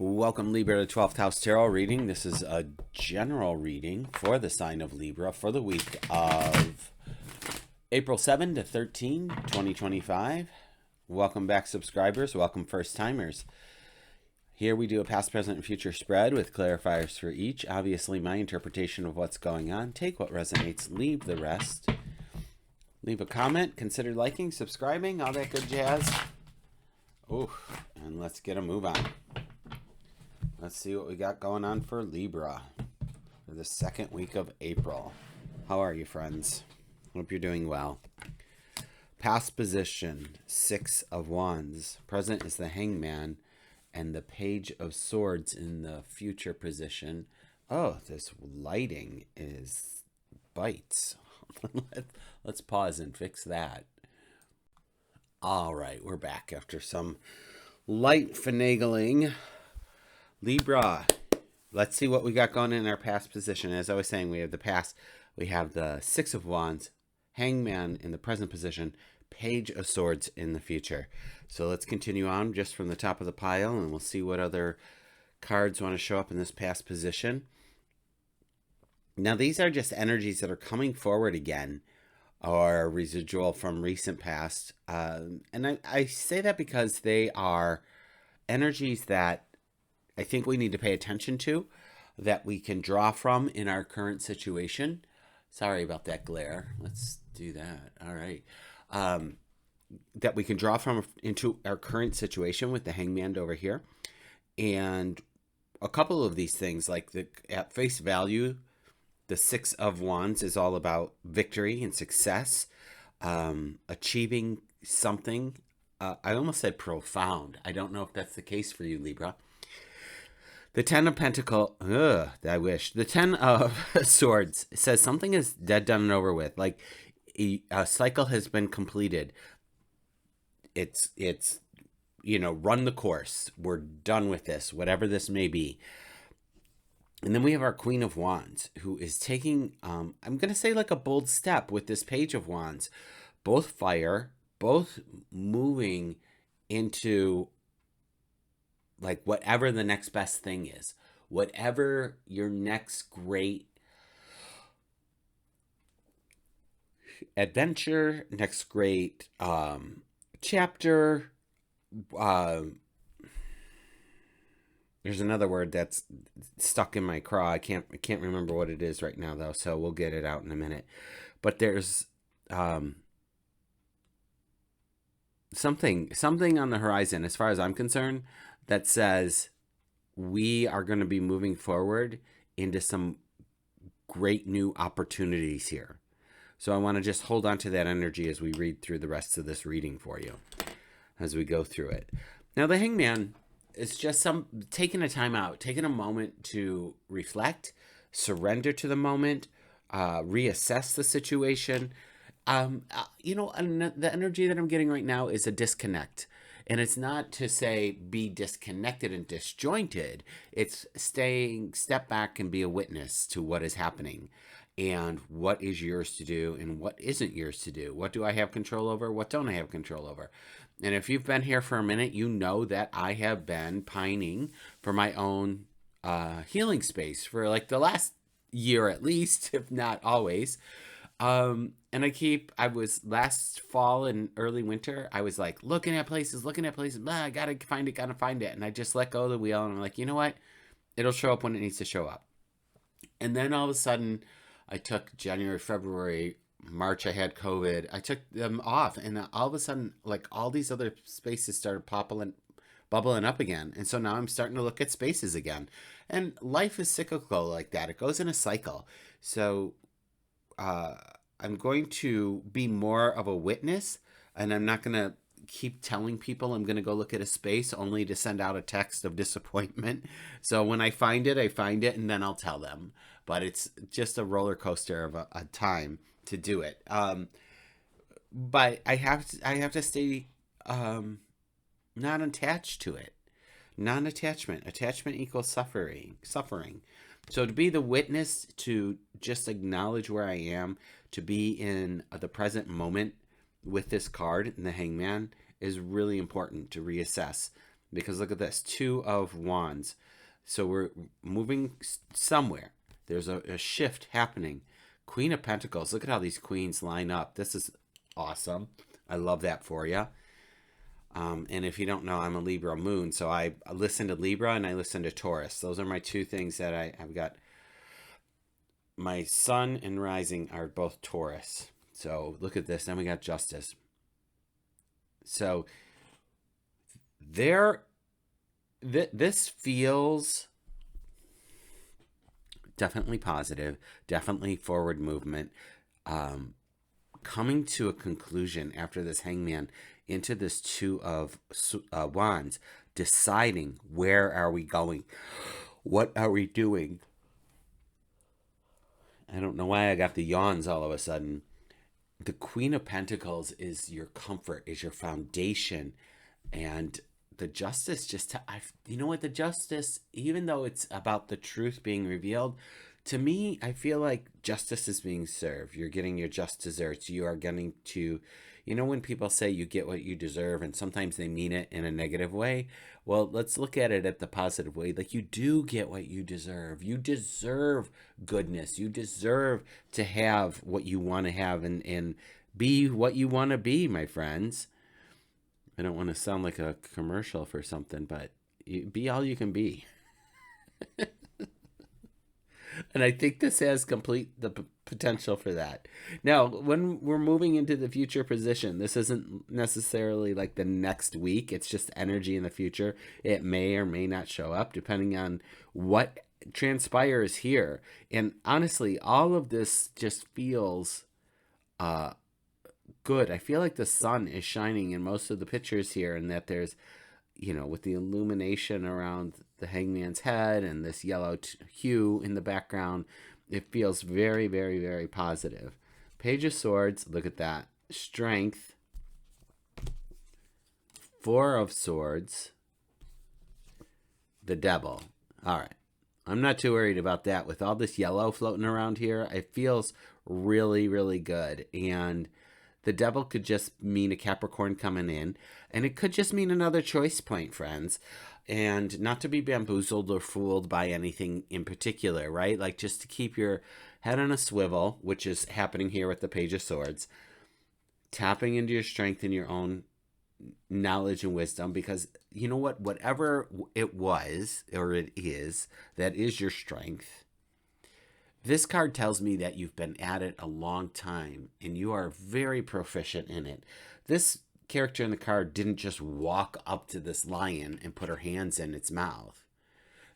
Welcome, Libra, to 12th House Tarot reading. This is a general reading for the sign of Libra for the week of April 7 to 13, 2025. Welcome back, subscribers. Welcome, first-timers. Here we do a past, present, and future spread with clarifiers for each. Obviously, my interpretation of what's going on. Take what resonates, leave the rest. Leave a comment, consider liking, subscribing, all that good jazz. Oh, and let's get a move on. Let's see what we got going on for Libra for the second week of April. How are you, friends? Hope you're doing well. Past position, 6 of Wands. Present is the Hangman and the Page of Swords in the future position. Oh, this lighting is bites. Let's pause and fix that. All right, we're back after some light finagling. Libra, let's see what we got going in our past position. As I was saying, we have the past, we have the 6 of Wands, Hangman in the present position, Page of Swords in the future. So let's continue on just from the top of the pile, and we'll see what other cards want to show up in this past position. Now, these are just energies that are coming forward again, or residual from recent past. And I say that because they are energies that I think we need to pay attention to, that we can draw from in our current situation. Sorry about that glare. Let's do that. All right. That we can draw from into our current situation with the Hangman over here. And a couple of these things, like at face value, the 6 of Wands is all about victory and success, achieving something. I almost said profound. I don't know if that's the case for you, Libra. The 10 of Pentacles, I wish. The 10 of Swords says something is dead, done, and over with. Like a cycle has been completed. It's run the course. We're done with this, whatever this may be. And then we have our Queen of Wands, who is taking, I'm going to say like a bold step with this Page of Wands. Both fire, both moving into like whatever the next best thing is, whatever your next great adventure, next great chapter. There's another word that's stuck in my craw. I can't remember what it is right now though, so we'll get it out in a minute. But there's something on the horizon, as far as I'm concerned, that says we are going to be moving forward into some great new opportunities here. So I want to just hold on to that energy as we read through the rest of this reading for you, as we go through it. Now, the Hangman is just taking a time out, taking a moment to reflect, surrender to the moment, reassess the situation. And the energy that I'm getting right now is a disconnect. And it's not to say be disconnected and disjointed. It's step back and be a witness to what is happening and what is yours to do and what isn't yours to do. What do I have control over? What don't I have control over? And if you've been here for a minute, you know that I have been pining for my own healing space for like the last year at least, if not always. And I was last fall and early winter, I was like looking at places, blah, I gotta find it. And I just let go of the wheel and I'm like, you know what? It'll show up when it needs to show up. And then all of a sudden I took January, February, March, I had COVID. I took them off and all of a sudden, like all these other spaces started bubbling up again. And so now I'm starting to look at spaces again. And life is cyclical like that. It goes in a cycle. So, I'm going to be more of a witness, and I'm not going to keep telling people I'm going to go look at a space only to send out a text of disappointment. So when I find it, and then I'll tell them. But it's just a roller coaster of a time to do it. But I have to stay not attached to it. Non-attachment. Attachment equals suffering. So to be the witness, to just acknowledge where I am, to be in the present moment with this card and the Hangman is really important to reassess Because look at this, Two of Wands. So we're moving somewhere. There's a shift happening. Queen of Pentacles. Look at how these queens line up. This is awesome. I love that for you. And if you don't know, I'm a Libra moon. So I listen to Libra and I listen to Taurus. Those are my two things that I've got. My sun and rising are both Taurus. So look at this. Then we got Justice. So this feels definitely positive, definitely forward movement, coming to a conclusion after this Hangman into this Two of Wands, deciding where are we going, what are we doing. I don't know why I got the yawns all of a sudden. The Queen of Pentacles is your comfort, is your foundation, and the Justice you know what, the Justice, even though it's about the truth being revealed, to me, I feel like justice is being served. You're getting your just desserts. You are getting to, you know, when people say you get what you deserve, and sometimes they mean it in a negative way. Well, let's look at it at the positive way. Like, you do get what you deserve. You deserve goodness. You deserve to have what you want to have and be what you want to be, my friends. I don't want to sound like a commercial for something, but be all you can be. And I think this has the potential for that. Now, when we're moving into the future position, this isn't necessarily like the next week. It's just energy in the future. It may or may not show up depending on what transpires here. And honestly, all of this just feels good. I feel like the sun is shining in most of the pictures here, and that there's, you know, with the illumination around the Hangman's head and this yellow hue in the background, it feels very, very, very positive. Page of Swords, look at that. Strength. Four of Swords. The Devil. All right. I'm not too worried about that. With all this yellow floating around here, it feels really, really good. And the Devil could just mean a Capricorn coming in, and it could just mean another choice point, friends. And not to be bamboozled or fooled by anything in particular, right? Like, just to keep your head on a swivel, which is happening here with the Page of Swords, tapping into your strength and your own knowledge and wisdom, because you know what? Whatever it was or it is, that is your strength. This card tells me that you've been at it a long time and you are very proficient in it. This character in the card didn't just walk up to this lion and put her hands in its mouth.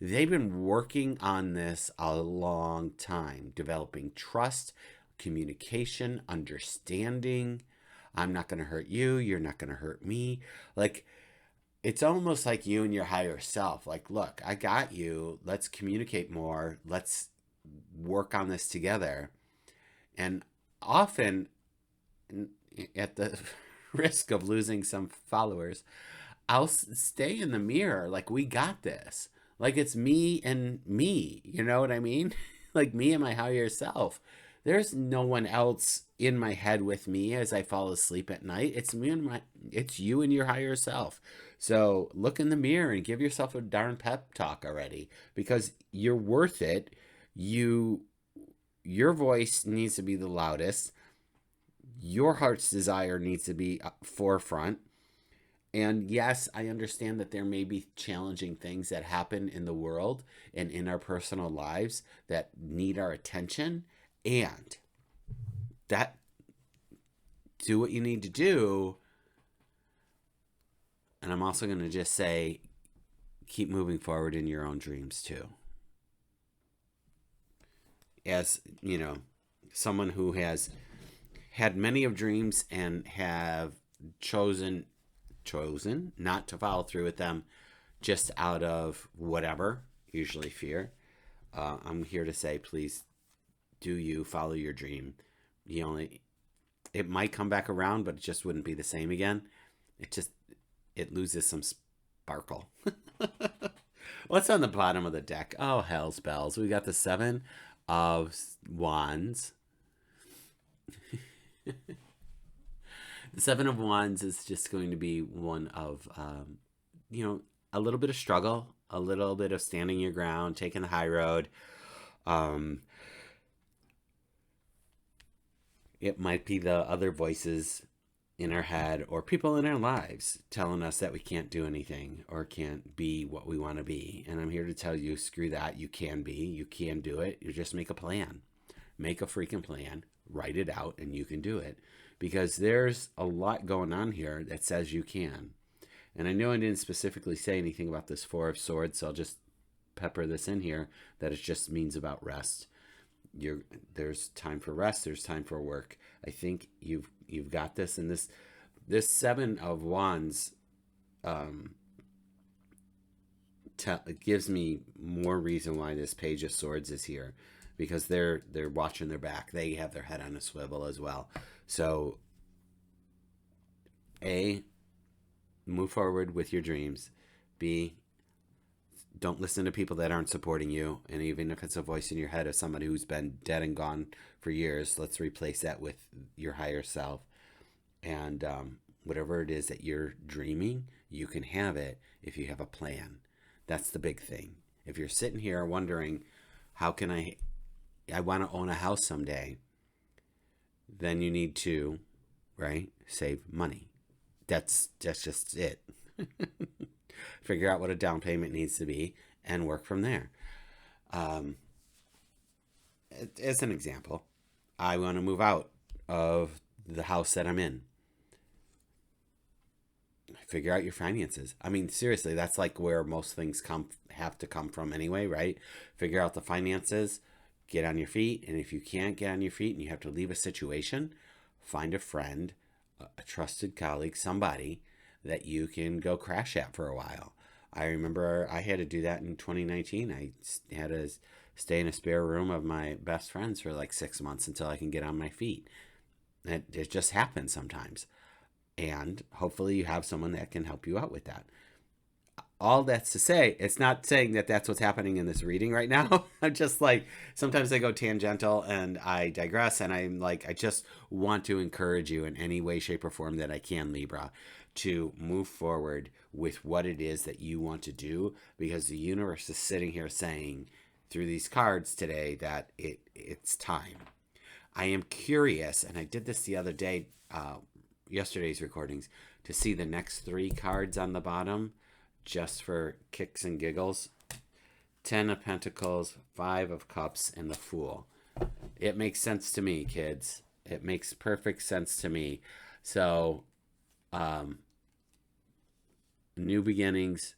They've been working on this a long time, developing trust, communication, understanding. I'm not going to hurt you. You're not going to hurt me. Like, it's almost like you and your higher self. Like, look, I got you. Let's communicate more. Let's work on this together. And often, at the risk of losing some followers, I'll stay in the mirror like, we got this. Like, it's me and me. You know what I mean? Like, me and my higher self. There's no one else in my head with me as I fall asleep at night. It's me and it's you and your higher self. So look in the mirror and give yourself a darn pep talk already, because you're worth it. Your voice needs to be the loudest. Your heart's desire needs to be forefront. And yes, I understand that there may be challenging things that happen in the world and in our personal lives that need our attention. And that, do what you need to do. And I'm also going to just say, keep moving forward in your own dreams too. As, you know, someone who has had many of dreams and have chosen not to follow through with them just out of whatever, usually fear. I'm here to say, please do you follow your dream. It might come back around, but it just wouldn't be the same again. It loses some sparkle. What's on the bottom of the deck? Oh, hell's bells. We got the Seven of Wands. The Seven of Wands is just going to be one of, a little bit of struggle, a little bit of standing your ground, taking the high road. It might be the other voices in our head or people in our lives telling us that we can't do anything or can't be what we want to be. And I'm here to tell you, screw that. You can be, you can do it. You just make a plan. Make a freaking plan, write it out, and you can do it. Because there's a lot going on here that says you can. And I know I didn't specifically say anything about this Four of Swords, so I'll just pepper this in here, that it just means about rest. There's time for rest, there's time for work. I think you've got this. And this Seven of Wands gives me more reason why this Page of Swords is here, because they're watching their back. They have their head on a swivel as well. So A, move forward with your dreams. B, don't listen to people that aren't supporting you. And even if it's a voice in your head of somebody who's been dead and gone for years, let's replace that with your higher self. And whatever it is that you're dreaming, you can have it if you have a plan. That's the big thing. If you're sitting here wondering, how can I want to own a house someday, then you need to, right, save money. That's just it. Figure out what a down payment needs to be and work from there. As an example, I want to move out of the house that I'm in. Figure out your finances. I mean, seriously, that's like where most things have to come from anyway, right? Figure out the finances, get on your feet, and if you can't get on your feet and you have to leave a situation, find a friend, a trusted colleague, somebody that you can go crash at for a while. I remember I had to do that in 2019. I had to stay in a spare room of my best friends for like 6 months until I can get on my feet. It just happens sometimes. And hopefully you have someone that can help you out with that. All that's to say, it's not saying that that's what's happening in this reading right now. I'm just like, sometimes I go tangential and I digress, and I'm like, I just want to encourage you in any way, shape, or form that I can, Libra, to move forward with what it is that you want to do, because the universe is sitting here saying through these cards today that it's time. I am curious, and I did this the other day, yesterday's recordings, to see the next 3 cards on the bottom, just for kicks and giggles. 10 of Pentacles, 5 of Cups, and the Fool. It makes sense to me, kids. It makes perfect sense to me. So, new beginnings,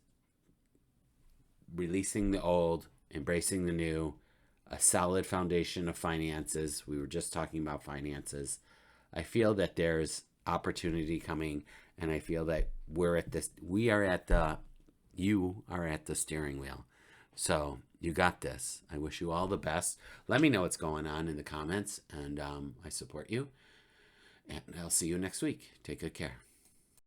releasing the old, embracing the new, a solid foundation of finances. We were just talking about finances. I feel that there's opportunity coming, and I feel that you are at the steering wheel. So you got this. I wish you all the best. Let me know what's going on in the comments, and I support you. And I'll see you next week. Take good care.